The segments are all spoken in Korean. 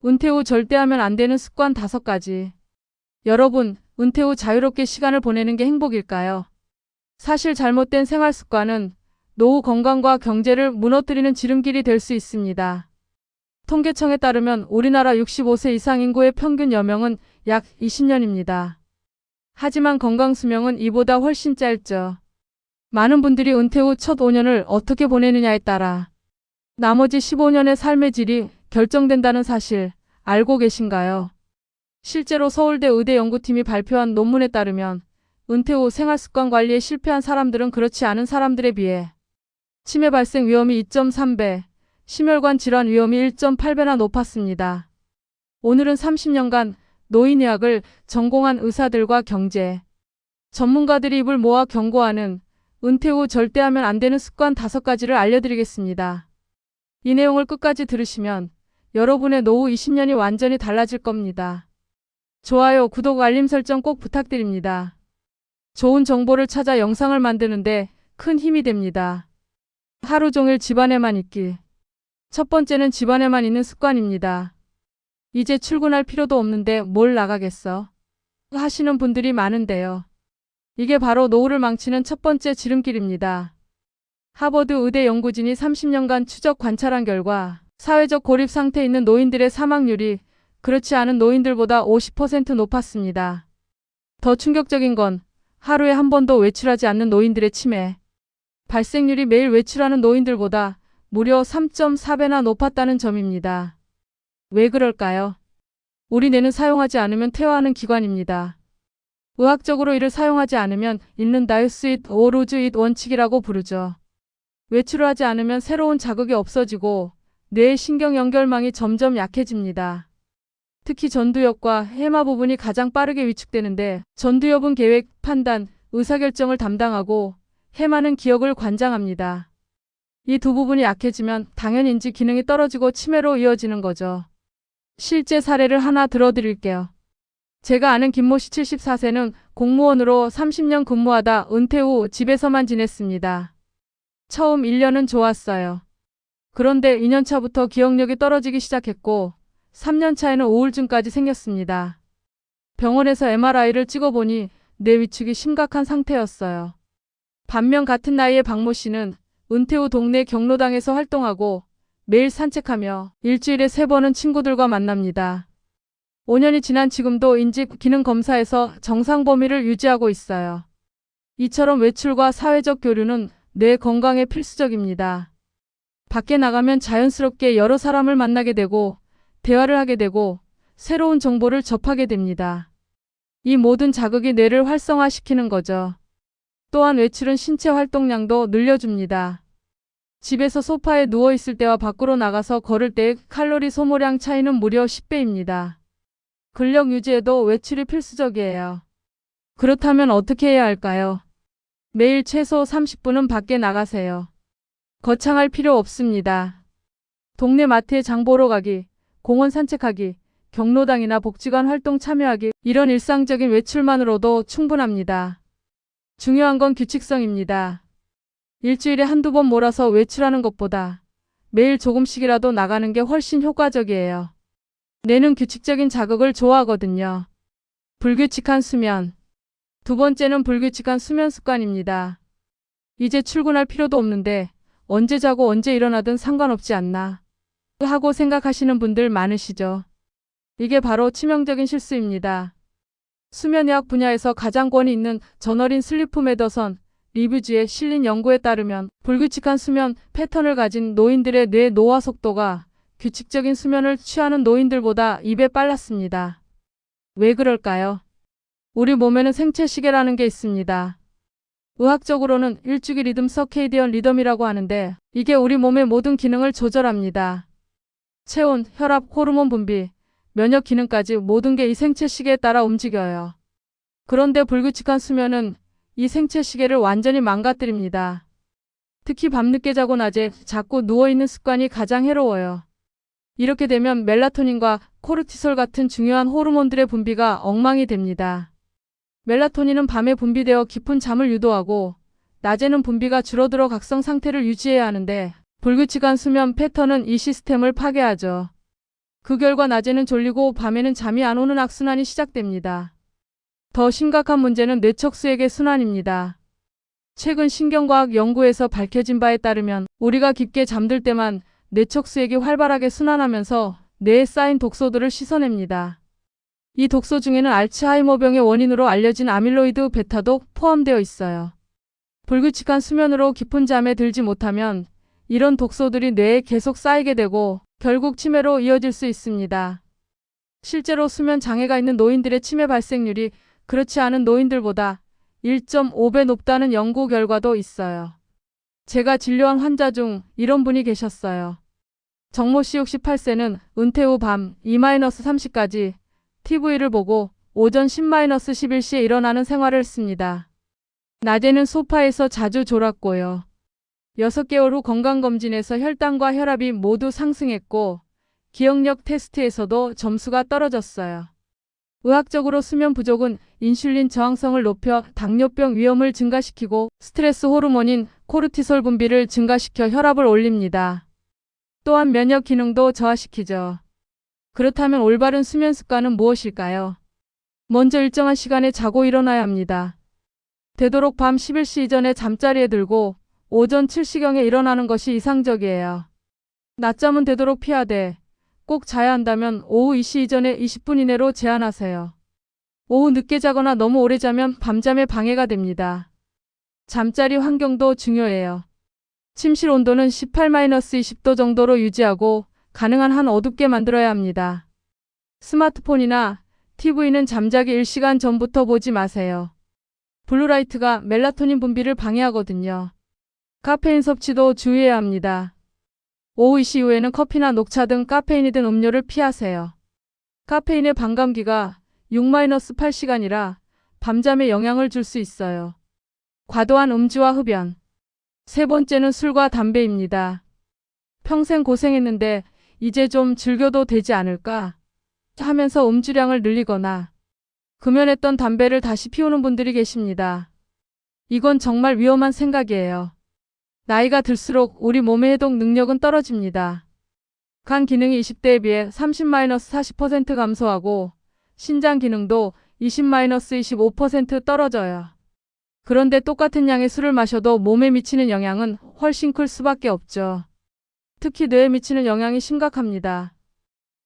은퇴 후 절대 하면 안 되는 습관 5가지. 여러분, 은퇴 후 자유롭게 시간을 보내는 게 행복일까요? 사실 잘못된 생활 습관은 노후 건강과 경제를 무너뜨리는 지름길이 될 수 있습니다. 통계청에 따르면 우리나라 65세 이상 인구의 평균 여명은 약 20년입니다. 하지만 건강 수명은 이보다 훨씬 짧죠. 많은 분들이 은퇴 후 첫 5년을 어떻게 보내느냐에 따라 나머지 15년의 삶의 질이 결정된다는 사실 알고 계신가요? 실제로 서울대 의대 연구팀이 발표한 논문에 따르면 은퇴 후 생활습관 관리에 실패한 사람들은 그렇지 않은 사람들에 비해 치매 발생 위험이 2.3배, 심혈관 질환 위험이 1.8배나 높았습니다. 오늘은 30년간 노인의학을 전공한 의사들과 경제 전문가들이 입을 모아 경고하는 은퇴 후 절대 하면 안 되는 습관 5가지를 알려드리겠습니다. 이 내용을 끝까지 들으시면 여러분의 노후 20년이 완전히 달라질 겁니다. 좋아요, 구독, 알림 설정 꼭 부탁드립니다. 좋은 정보를 찾아 영상을 만드는데 큰 힘이 됩니다. 하루 종일 집안에만 있기. 첫 번째는 집안에만 있는 습관입니다. 이제 출근할 필요도 없는데 뭘 나가겠어? 하시는 분들이 많은데요. 이게 바로 노후를 망치는 첫 번째 지름길입니다. 하버드 의대 연구진이 30년간 추적 관찰한 결과 사회적 고립 상태에 있는 노인들의 사망률이 그렇지 않은 노인들보다 50% 높았습니다. 더 충격적인 건 하루에 한 번도 외출하지 않는 노인들의 치매 발생률이 매일 외출하는 노인들보다 무려 3.4배나 높았다는 점입니다. 왜 그럴까요? 우리 뇌는 사용하지 않으면 퇴화하는 기관입니다. 의학적으로 이를 사용하지 않으면 잃는다 use it or lose it 원칙이라고 부르죠. 외출을 하지 않으면 새로운 자극이 없어지고 뇌의 신경 연결망이 점점 약해집니다. 특히 전두엽과 해마 부분이 가장 빠르게 위축되는데 전두엽은 계획, 판단, 의사결정을 담당하고 해마는 기억을 관장합니다. 이 두 부분이 약해지면 당연 인지 기능이 떨어지고 치매로 이어지는 거죠. 실제 사례를 하나 들어드릴게요. 제가 아는 김모 씨 74세는 공무원으로 30년 근무하다 은퇴 후 집에서만 지냈습니다. 처음 1년은 좋았어요. 그런데 2년차부터 기억력이 떨어지기 시작했고 3년차에는 우울증까지 생겼습니다. 병원에서 MRI를 찍어보니 뇌 위축이 심각한 상태였어요. 반면 같은 나이의 박모 씨는 은퇴 후 동네 경로당에서 활동하고 매일 산책하며 일주일에 3번은 친구들과 만납니다. 5년이 지난 지금도 인지 기능 검사에서 정상 범위를 유지하고 있어요. 이처럼 외출과 사회적 교류는 뇌 건강에 필수적입니다. 밖에 나가면 자연스럽게 여러 사람을 만나게 되고 대화를 하게 되고 새로운 정보를 접하게 됩니다. 이 모든 자극이 뇌를 활성화시키는 거죠. 또한 외출은 신체 활동량도 늘려줍니다. 집에서 소파에 누워있을 때와 밖으로 나가서 걸을 때의 칼로리 소모량 차이는 무려 10배입니다. 근력 유지에도 외출이 필수적이에요. 그렇다면 어떻게 해야 할까요? 매일 최소 30분은 밖에 나가세요. 거창할 필요 없습니다. 동네 마트에 장 보러 가기, 공원 산책하기, 경로당이나 복지관 활동 참여하기, 이런 일상적인 외출만으로도 충분합니다. 중요한 건 규칙성입니다. 일주일에 한두 번 몰아서 외출하는 것보다 매일 조금씩이라도 나가는 게 훨씬 효과적이에요. 뇌는 규칙적인 자극을 좋아하거든요. 불규칙한 수면. 두 번째는 불규칙한 수면 습관입니다. 이제 출근할 필요도 없는데 언제 자고 언제 일어나든 상관없지 않나 하고 생각하시는 분들 많으시죠. 이게 바로 치명적인 실수입니다. 수면의학 분야에서 가장 권위 있는 저널인 슬리프 메더선 리뷰즈에 실린 연구에 따르면 불규칙한 수면 패턴을 가진 노인들의 뇌 노화 속도가 규칙적인 수면을 취하는 노인들보다 2배 빨랐습니다. 왜 그럴까요? 우리 몸에는 생체 시계라는 게 있습니다. 의학적으로는 일주기 리듬 서케이디언 리듬이라고 하는데 이게 우리 몸의 모든 기능을 조절합니다. 체온, 혈압, 호르몬 분비, 면역 기능까지 모든 게 이 생체 시계에 따라 움직여요. 그런데 불규칙한 수면은 이 생체 시계를 완전히 망가뜨립니다. 특히 밤늦게 자고 낮에 자꾸 누워있는 습관이 가장 해로워요. 이렇게 되면 멜라토닌과 코르티솔 같은 중요한 호르몬들의 분비가 엉망이 됩니다. 멜라토닌은 밤에 분비되어 깊은 잠을 유도하고 낮에는 분비가 줄어들어 각성 상태를 유지해야 하는데 불규칙한 수면 패턴은 이 시스템을 파괴하죠. 그 결과 낮에는 졸리고 밤에는 잠이 안 오는 악순환이 시작됩니다. 더 심각한 문제는 뇌척수액의 순환입니다. 최근 신경과학 연구에서 밝혀진 바에 따르면 우리가 깊게 잠들 때만 뇌척수액이 활발하게 순환하면서 뇌에 쌓인 독소들을 씻어냅니다. 이 독소 중에는 알츠하이머병의 원인으로 알려진 아밀로이드 베타도 포함되어 있어요. 불규칙한 수면으로 깊은 잠에 들지 못하면 이런 독소들이 뇌에 계속 쌓이게 되고 결국 치매로 이어질 수 있습니다. 실제로 수면 장애가 있는 노인들의 치매 발생률이 그렇지 않은 노인들보다 1.5배 높다는 연구 결과도 있어요. 제가 진료한 환자 중 이런 분이 계셨어요. 정모 씨 68세는 은퇴 후 밤 2-30까지 TV를 보고 오전 10-11시에 일어나는 생활을 했습니다. 낮에는 소파에서 자주 졸았고요. 6개월 후 건강검진에서 혈당과 혈압이 모두 상승했고 기억력 테스트에서도 점수가 떨어졌어요. 의학적으로 수면 부족은 인슐린 저항성을 높여 당뇨병 위험을 증가시키고 스트레스 호르몬인 코르티솔 분비를 증가시켜 혈압을 올립니다. 또한 면역 기능도 저하시키죠. 그렇다면 올바른 수면 습관은 무엇일까요? 먼저 일정한 시간에 자고 일어나야 합니다. 되도록 밤 11시 이전에 잠자리에 들고 오전 7시경에 일어나는 것이 이상적이에요. 낮잠은 되도록 피하되 꼭 자야 한다면 오후 2시 이전에 20분 이내로 제한하세요. 오후 늦게 자거나 너무 오래 자면 밤잠에 방해가 됩니다. 잠자리 환경도 중요해요. 침실 온도는 18-20도 정도로 유지하고 가능한 한 어둡게 만들어야 합니다. 스마트폰이나 TV는 잠자기 1시간 전부터 보지 마세요. 블루라이트가 멜라토닌 분비를 방해하거든요. 카페인 섭취도 주의해야 합니다. 오후 2시 이후에는 커피나 녹차 등 카페인이 든 음료를 피하세요. 카페인의 반감기가 6-8시간이라 밤잠에 영향을 줄 수 있어요. 과도한 음주와 흡연. 세 번째는 술과 담배입니다. 평생 고생했는데 이제 좀 즐겨도 되지 않을까 하면서 음주량을 늘리거나 금연했던 담배를 다시 피우는 분들이 계십니다. 이건 정말 위험한 생각이에요. 나이가 들수록 우리 몸의 해독 능력은 떨어집니다. 간 기능이 20대에 비해 30-40% 감소하고 신장 기능도 20-25% 떨어져요. 그런데 똑같은 양의 술을 마셔도 몸에 미치는 영향은 훨씬 클 수밖에 없죠. 특히 뇌에 미치는 영향이 심각합니다.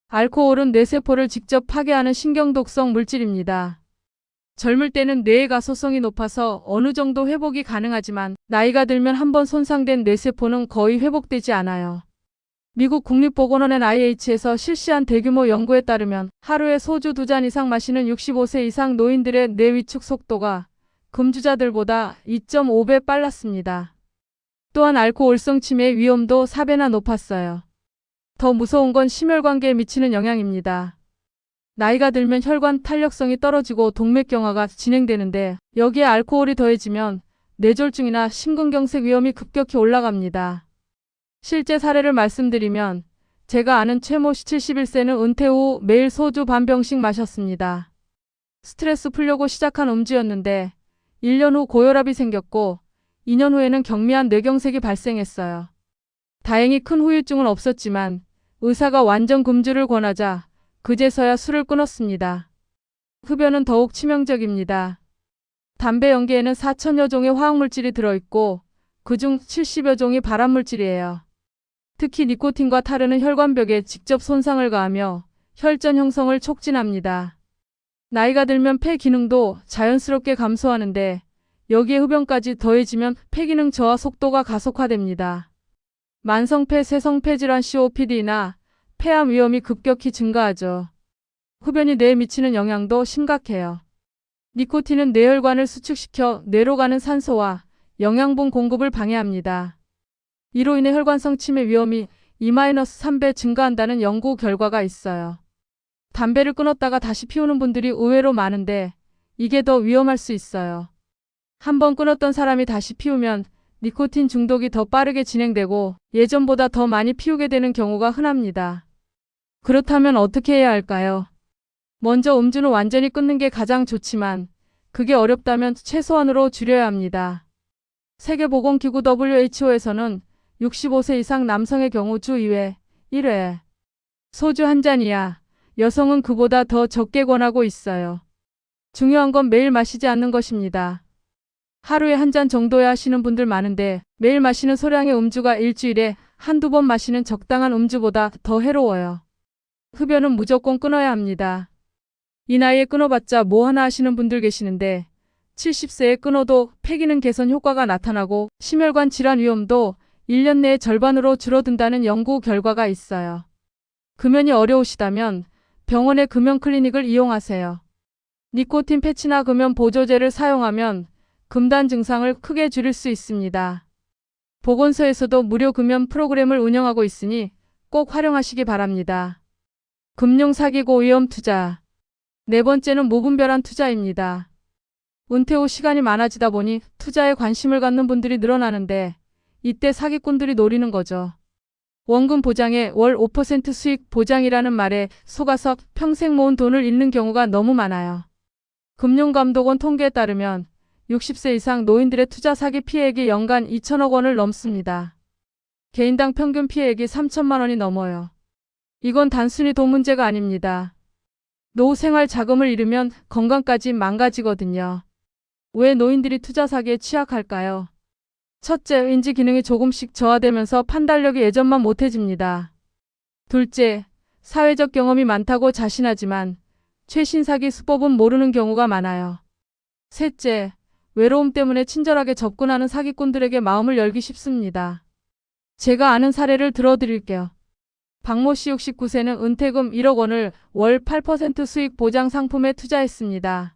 알코올은 뇌세포를 직접 파괴하는 신경독성 물질입니다. 젊을 때는 뇌의 가소성이 높아서 어느 정도 회복이 가능하지만 나이가 들면 한번 손상된 뇌세포는 거의 회복되지 않아요. 미국 국립보건원의 NIH에서 실시한 대규모 연구에 따르면 하루에 소주 2잔 이상 마시는 65세 이상 노인들의 뇌 위축 속도가 금주자들보다 2.5배 빨랐습니다. 또한 알코올성 치매의 위험도 4배나 높았어요. 더 무서운 건 심혈관계에 미치는 영향입니다. 나이가 들면 혈관 탄력성이 떨어지고 동맥경화가 진행되는데 여기에 알코올이 더해지면 뇌졸중이나 심근경색 위험이 급격히 올라갑니다. 실제 사례를 말씀드리면 제가 아는 최모 씨 71세는 은퇴 후 매일 소주 반 병씩 마셨습니다. 스트레스 풀려고 시작한 음주였는데 1년 후 고혈압이 생겼고 2년 후에는 경미한 뇌경색이 발생했어요. 다행히 큰 후유증은 없었지만 의사가 완전 금주를 권하자 그제서야 술을 끊었습니다. 흡연은 더욱 치명적입니다. 담배 연기에는 4천여 종의 화학물질이 들어있고 그중 70여 종이 발암물질이에요. 특히 니코틴과 타르는 혈관벽에 직접 손상을 가하며 혈전 형성을 촉진합니다. 나이가 들면 폐 기능도 자연스럽게 감소하는데 여기에 흡연까지 더해지면 폐 기능 저하 속도가 가속화됩니다. 만성폐 세성폐 질환 COPD나 폐암 위험이 급격히 증가하죠. 흡연이 뇌에 미치는 영향도 심각해요. 니코틴은 뇌혈관을 수축시켜 뇌로 가는 산소와 영양분 공급을 방해합니다. 이로 인해 혈관성 치매 위험이 2-3배 증가한다는 연구 결과가 있어요. 담배를 끊었다가 다시 피우는 분들이 의외로 많은데 이게 더 위험할 수 있어요. 한번 끊었던 사람이 다시 피우면 니코틴 중독이 더 빠르게 진행되고 예전보다 더 많이 피우게 되는 경우가 흔합니다. 그렇다면 어떻게 해야 할까요? 먼저 음주는 완전히 끊는 게 가장 좋지만 그게 어렵다면 최소한으로 줄여야 합니다. 세계보건기구 WHO에서는 65세 이상 남성의 경우 주 2회, 1회 소주 한 잔이야. 여성은 그보다 더 적게 권하고 있어요. 중요한 건 매일 마시지 않는 것입니다. 하루에 한 잔 정도야 하시는 분들 많은데 매일 마시는 소량의 음주가 일주일에 한두 번 마시는 적당한 음주보다 더 해로워요. 흡연은 무조건 끊어야 합니다. 이 나이에 끊어봤자 뭐 하나 하시는 분들 계시는데 70세에 끊어도 폐기능 개선 효과가 나타나고 심혈관 질환 위험도 1년 내에 절반으로 줄어든다는 연구 결과가 있어요. 금연이 어려우시다면 병원의 금연 클리닉을 이용하세요. 니코틴 패치나 금연 보조제를 사용하면 금단 증상을 크게 줄일 수 있습니다. 보건소에서도 무료 금연 프로그램을 운영하고 있으니 꼭 활용하시기 바랍니다. 금융 사기고 위험 투자. 네 번째는 무분별한 투자입니다. 은퇴 후 시간이 많아지다 보니 투자에 관심을 갖는 분들이 늘어나는데 이때 사기꾼들이 노리는 거죠. 원금 보장에 월 5% 수익 보장이라는 말에 속아서 평생 모은 돈을 잃는 경우가 너무 많아요. 금융감독원 통계에 따르면 60세 이상 노인들의 투자 사기 피해액이 연간 2천억 원을 넘습니다. 개인당 평균 피해액이 3천만 원이 넘어요. 이건 단순히 돈 문제가 아닙니다. 노후 생활 자금을 잃으면 건강까지 망가지거든요. 왜 노인들이 투자 사기에 취약할까요? 첫째, 인지 기능이 조금씩 저하되면서 판단력이 예전만 못해집니다. 둘째, 사회적 경험이 많다고 자신하지만 최신 사기 수법은 모르는 경우가 많아요. 셋째, 외로움 때문에 친절하게 접근하는 사기꾼들에게 마음을 열기 쉽습니다. 제가 아는 사례를 들어드릴게요. 박모 씨 69세는 은퇴금 1억 원을 월 8% 수익 보장 상품에 투자했습니다.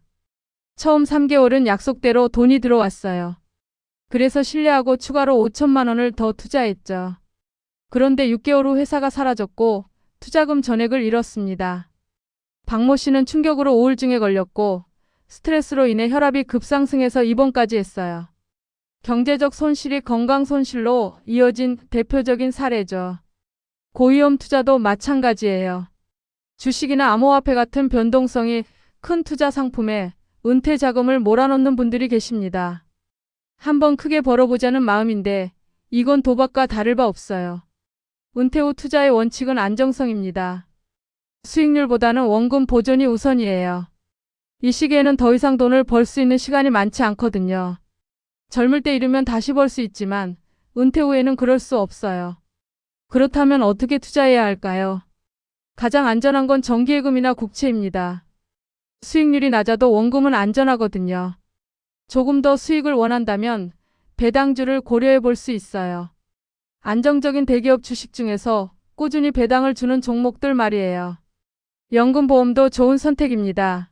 처음 3개월은 약속대로 돈이 들어왔어요. 그래서 신뢰하고 추가로 5천만 원을 더 투자했죠. 그런데 6개월 후 회사가 사라졌고 투자금 전액을 잃었습니다. 박모 씨는 충격으로 우울증에 걸렸고 스트레스로 인해 혈압이 급상승해서 입원까지 했어요. 경제적 손실이 건강 손실로 이어진 대표적인 사례죠. 고위험 투자도 마찬가지예요. 주식이나 암호화폐 같은 변동성이 큰 투자 상품에 은퇴 자금을 몰아넣는 분들이 계십니다. 한번 크게 벌어보자는 마음인데 이건 도박과 다를 바 없어요. 은퇴 후 투자의 원칙은 안정성입니다. 수익률보다는 원금 보존이 우선이에요. 이 시기에는 더 이상 돈을 벌 수 있는 시간이 많지 않거든요. 젊을 때 잃으면 다시 벌 수 있지만 은퇴 후에는 그럴 수 없어요. 그렇다면 어떻게 투자해야 할까요? 가장 안전한 건 정기예금이나 국채입니다. 수익률이 낮아도 원금은 안전하거든요. 조금 더 수익을 원한다면 배당주를 고려해 볼 수 있어요. 안정적인 대기업 주식 중에서 꾸준히 배당을 주는 종목들 말이에요. 연금보험도 좋은 선택입니다.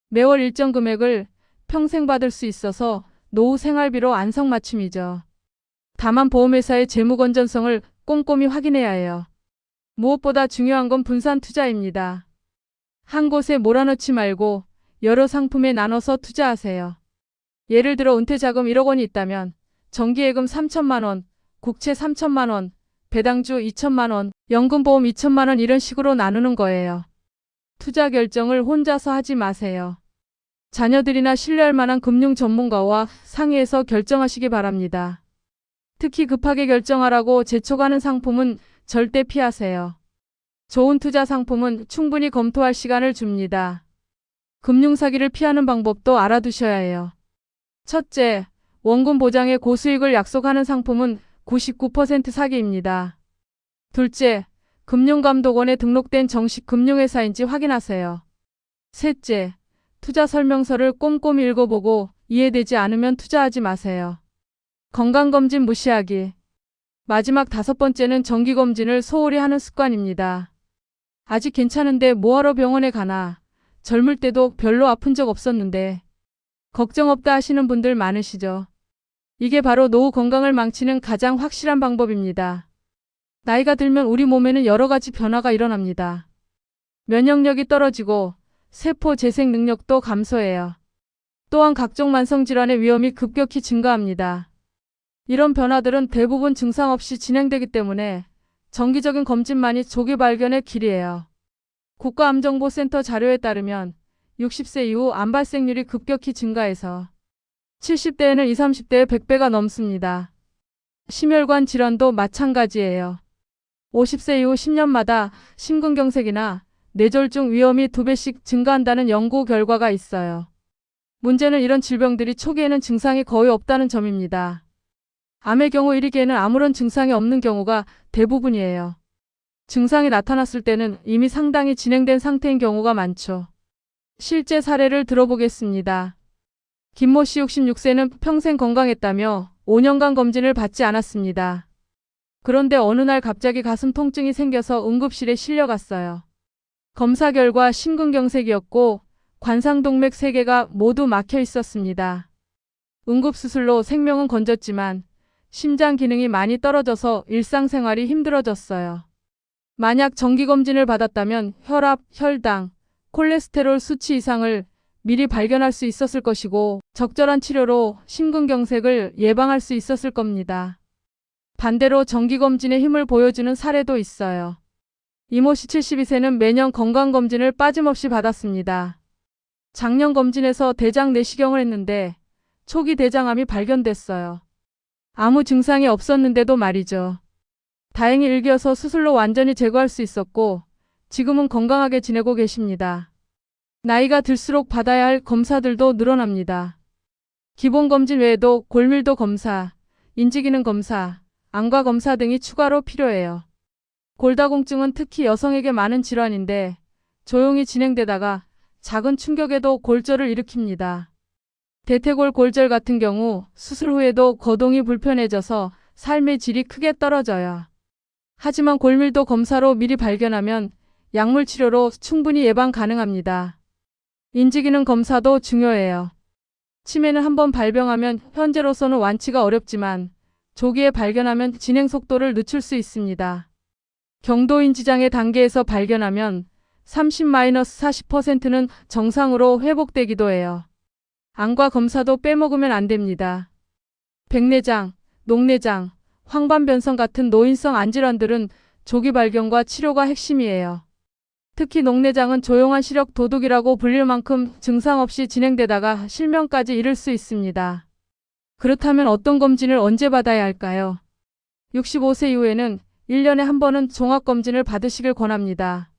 매월 일정 금액을 평생 받을 수 있어서 노후 생활비로 안성맞춤이죠. 다만 보험회사의 재무 건전성을 꼼꼼히 확인해야 해요. 무엇보다 중요한 건 분산 투자입니다. 한 곳에 몰아넣지 말고 여러 상품에 나눠서 투자하세요. 예를 들어 은퇴 자금 1억 원이 있다면 정기예금 3천만 원, 국채 3천만 원, 배당주 2천만 원, 연금보험 2천만 원 이런 식으로 나누는 거예요. 투자 결정을 혼자서 하지 마세요. 자녀들이나 신뢰할 만한 금융 전문가와 상의해서 결정하시기 바랍니다. 특히 급하게 결정하라고 재촉하는 상품은 절대 피하세요. 좋은 투자 상품은 충분히 검토할 시간을 줍니다. 금융사기를 피하는 방법도 알아두셔야 해요. 첫째, 원금 보장의 고수익을 약속하는 상품은 99% 사기입니다. 둘째, 금융감독원에 등록된 정식 금융회사인지 확인하세요. 셋째, 투자 설명서를 꼼꼼히 읽어보고 이해되지 않으면 투자하지 마세요. 건강검진 무시하기. 마지막 5번째는 정기검진을 소홀히 하는 습관입니다. 아직 괜찮은데 뭐하러 병원에 가나. 젊을 때도 별로 아픈 적 없었는데. 걱정 없다 하시는 분들 많으시죠. 이게 바로 노후 건강을 망치는 가장 확실한 방법입니다. 나이가 들면 우리 몸에는 여러 가지 변화가 일어납니다. 면역력이 떨어지고 세포 재생 능력도 감소해요. 또한 각종 만성질환의 위험이 급격히 증가합니다. 이런 변화들은 대부분 증상 없이 진행되기 때문에 정기적인 검진만이 조기 발견의 길이에요. 국가암정보센터 자료에 따르면 60세 이후 암 발생률이 급격히 증가해서 70대에는 20, 30대의 100배가 넘습니다. 심혈관 질환도 마찬가지예요. 50세 이후 10년마다 심근경색이나 뇌졸중 위험이 2배씩 증가한다는 연구 결과가 있어요. 문제는 이런 질병들이 초기에는 증상이 거의 없다는 점입니다. 암의 경우 1위기에는 아무런 증상이 없는 경우가 대부분이에요. 증상이 나타났을 때는 이미 상당히 진행된 상태인 경우가 많죠. 실제 사례를 들어보겠습니다. 김모 씨 66세는 평생 건강했다며 5년간 검진을 받지 않았습니다. 그런데 어느 날 갑자기 가슴 통증이 생겨서 응급실에 실려갔어요. 검사 결과 심근경색이었고 관상동맥 3개가 모두 막혀 있었습니다. 응급수술로 생명은 건졌지만 심장 기능이 많이 떨어져서 일상생활이 힘들어졌어요. 만약 정기검진을 받았다면 혈압, 혈당, 콜레스테롤 수치 이상을 미리 발견할 수 있었을 것이고 적절한 치료로 심근경색을 예방할 수 있었을 겁니다. 반대로 정기검진의 힘을 보여주는 사례도 있어요. 이모 씨 72세는 매년 건강검진을 빠짐없이 받았습니다. 작년 검진에서 대장 내시경을 했는데 초기 대장암이 발견됐어요. 아무 증상이 없었는데도 말이죠. 다행히 일기여서 수술로 완전히 제거할 수 있었고 지금은 건강하게 지내고 계십니다. 나이가 들수록 받아야 할 검사들도 늘어납니다. 기본검진 외에도 골밀도 검사, 인지기능 검사, 안과 검사 등이 추가로 필요해요. 골다공증은 특히 여성에게 많은 질환인데 조용히 진행되다가 작은 충격에도 골절을 일으킵니다. 대퇴골 골절 같은 경우 수술 후에도 거동이 불편해져서 삶의 질이 크게 떨어져요. 하지만 골밀도 검사로 미리 발견하면 약물 치료로 충분히 예방 가능합니다. 인지기능 검사도 중요해요. 치매는 한번 발병하면 현재로서는 완치가 어렵지만 조기에 발견하면 진행 속도를 늦출 수 있습니다. 경도인지장애 단계에서 발견하면 30-40%는 정상으로 회복되기도 해요. 안과 검사도 빼먹으면 안 됩니다. 백내장, 녹내장, 황반변성 같은 노인성 안질환들은 조기 발견과 치료가 핵심이에요. 특히 녹내장은 조용한 시력 도둑이라고 불릴 만큼 증상 없이 진행되다가 실명까지 이를 수 있습니다. 그렇다면 어떤 검진을 언제 받아야 할까요? 65세 이후에는 1년에 한 번은 종합검진을 받으시길 권합니다.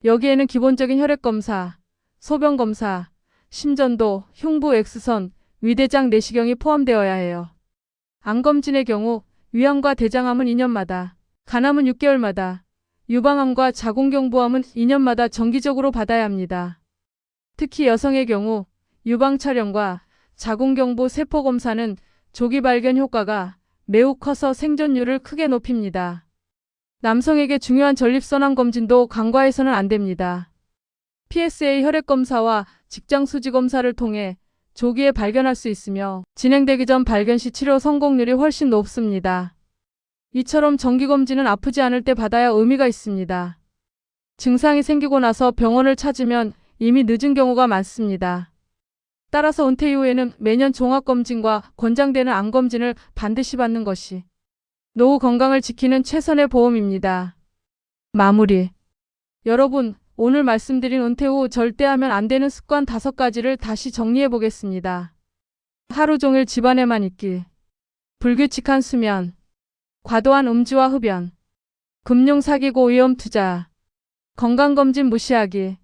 여기에는 기본적인 혈액검사, 소변검사, 심전도, 흉부 X선, 위대장 내시경이 포함되어야 해요. 암검진의 경우 위암과 대장암은 2년마다, 간암은 6개월마다, 유방암과 자궁경부암은 2년마다 정기적으로 받아야 합니다. 특히 여성의 경우 유방 촬영과 자궁경부 세포 검사는 조기 발견 효과가 매우 커서 생존율을 크게 높입니다. 남성에게 중요한 전립선암 검진도 간과해서는 안 됩니다. PSA 혈액검사와 직장수지검사를 통해 조기에 발견할 수 있으며 진행되기 전 발견 시 치료 성공률이 훨씬 높습니다. 이처럼 정기검진은 아프지 않을 때 받아야 의미가 있습니다. 증상이 생기고 나서 병원을 찾으면 이미 늦은 경우가 많습니다. 따라서 은퇴 이후에는 매년 종합검진과 권장되는 암검진을 반드시 받는 것이 노후 건강을 지키는 최선의 보험입니다. 마무리. 여러분, 오늘 말씀드린 은퇴 후 절대 하면 안 되는 습관 5가지를 다시 정리해 보겠습니다. 하루 종일 집안에만 있기, 불규칙한 수면, 과도한 음주와 흡연, 금융 사기고 위험 투자, 건강검진 무시하기.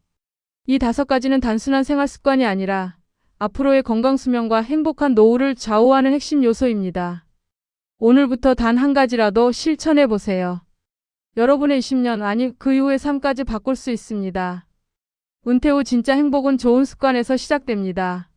이 5가지는 단순한 생활 습관이 아니라 앞으로의 건강 수명과 행복한 노후를 좌우하는 핵심 요소입니다. 오늘부터 단 한 가지라도 실천해 보세요. 여러분의 20년 아니 그 이후의 삶까지 바꿀 수 있습니다. 은퇴 후 진짜 행복은 좋은 습관에서 시작됩니다.